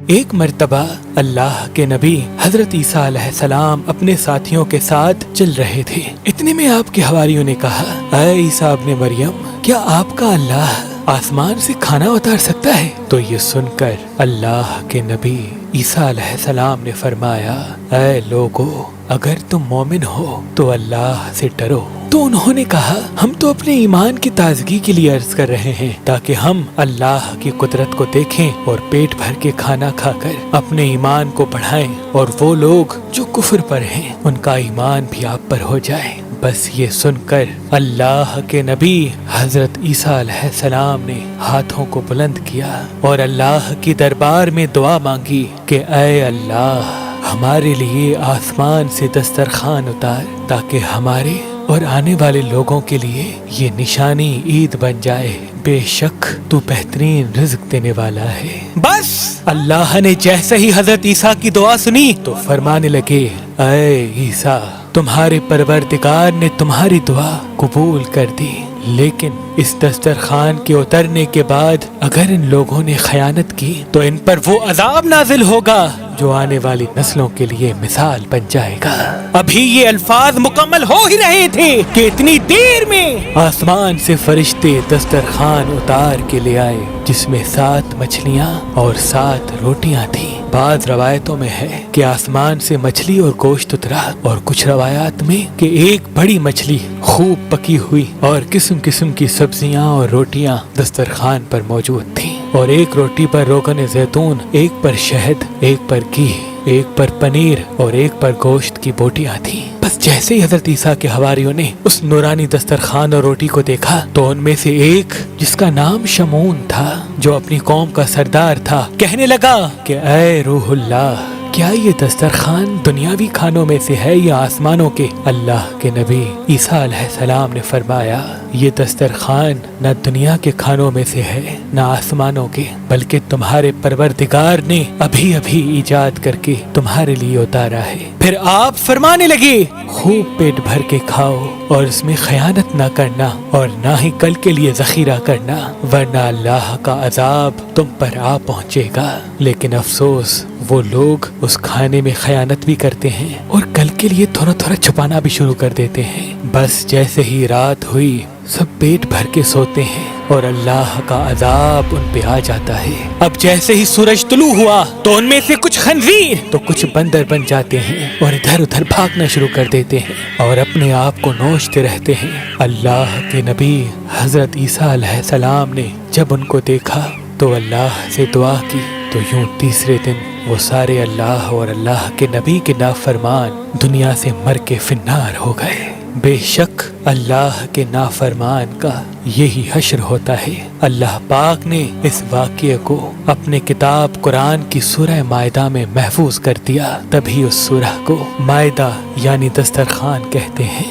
ایک مرتبہ اللہ کے نبی حضرت عیسیٰ علیہ السلام اپنے ساتھیوں کے ساتھ چل رہے تھے۔ اتنے میں آپ کے حواریوں نے کہا، اے عیسیٰ ابن مریم، کیا آپ کا اللہ آسمان سے کھانا اتار سکتا ہے؟ تو یہ سن کر اللہ کے نبی عیسیٰ علیہ السلام نے فرمایا، اے لوگو، اگر تم مومن ہو تو اللہ سے ڈرو۔ تو انہوں نے کہا، ہم تو اپنے ایمان کی تازگی کے لیے عرض کر رہے ہیں تاکہ ہم اللہ کی قدرت کو دیکھیں اور پیٹ بھر کے کھانا کھا کر اپنے ایمان کو بڑھائیں، اور وہ لوگ جو کفر پر ہیں ان کا ایمان بھی آپ پر ہو جائے۔ بس یہ سن کر اللہ کے نبی حضرت عیسیٰ علیہ السلام نے ہاتھوں کو بلند کیا اور اللہ کی دربار میں دعا مانگی کہ اے اللہ، ہمارے لیے آسمان سے دسترخوان اتار تاکہ ہمارے اور آنے والے لوگوں کے لیے یہ نشانی عید بن جائے۔ بے شک تو بہترین رزق دینے والا ہے۔ بس اللہ نے جیسے ہی حضرت عیسیٰ کی دعا سنی تو فرمانے لگے، اے عیسیٰ، تمہارے پروردگار نے تمہاری دعا قبول کر دی، لیکن اس دسترخوان کے اترنے کے بعد اگر ان لوگوں نے خیانت کی تو ان پر وہ عذاب نازل ہوگا جو آنے والی نسلوں کے لیے مثال بن جائے گا۔ ابھی یہ الفاظ مکمل ہو ہی رہے تھے کہ اتنی دیر میں آسمان سے فرشتے دسترخوان اتار کے لے آئے، جس میں 7 مچھلیاں اور 7 روٹیاں تھیں۔ بعض روایتوں میں ہے کہ آسمان سے مچھلی اور گوشت اترا، اور کچھ روایات میں کہ ایک بڑی مچھلی خوب پکی ہوئی اور قسم قسم کی سبزیاں اور روٹیاں دسترخوان پر موجود تھیں، اور ایک روٹی پر روغن زیتون، ایک پر شہد، ایک پر گھی، ایک پر پنیر اور ایک پر گوشت کی بوٹیاں تھیں۔ بس جیسے ہی حضرت عیسیٰ کے حواریوں نے اس نورانی دسترخوان اور روٹی کو دیکھا تو ان میں سے ایک، جس کا نام شمعون تھا، جو اپنی قوم کا سردار تھا، کہنے لگا کہ اے روح اللہ، کیا یہ دسترخوان دنیاوی کھانوں میں سے ہے یا آسمانوں کے؟ اللہ کے نبی عیسیٰ علیہ السلام نے فرمایا، یہ دسترخوان نہ دنیا کے کھانوں میں سے ہے نہ آسمانوں کے، بلکہ تمہارے پروردگار نے ابھی ابھی ایجاد کر کے تمہارے لیے اتارا ہے۔ پھر آپ فرمانے لگے، خوب پیٹ بھر کے کھاؤ اور اس میں خیانت نہ کرنا اور نہ ہی کل کے لیے ذخیرہ کرنا، ورنہ اللہ کا عذاب تم پر آ پہنچے گا۔ لیکن افسوس، وہ لوگ اس کھانے میں خیانت بھی کرتے ہیں اور کل کے لیے تھوڑا تھوڑا چھپانا بھی شروع کر دیتے ہیں۔ بس جیسے ہی رات ہوئی سب پیٹ بھر کے سوتے ہیں اور اللہ کا عذاب ان پہ آ جاتا ہے۔ اب جیسے ہی سورج طلوع ہوا تو ان میں سے کچھ خنزیر تو کچھ بندر بن جاتے ہیں اور ادھر ادھر بھاگنا شروع کر دیتے ہیں اور اپنے آپ کو نوچتے رہتے ہیں۔ اللہ کے نبی حضرت عیسیٰ علیہ السلام نے جب ان کو دیکھا تو اللہ سے دعا کی، تو یوں تیسرے دن وہ سارے اللہ اور اللہ کے نبی کے نافرمان دنیا سے مر کے فنار ہو گئے۔ بے شک اللہ کے نافرمان کا یہی حشر ہوتا ہے۔ اللہ پاک نے اس واقعے کو اپنے کتاب قرآن کی سورہ مائدہ میں محفوظ کر دیا، تبھی اس سورہ کو مائدہ یعنی دسترخوان کہتے ہیں۔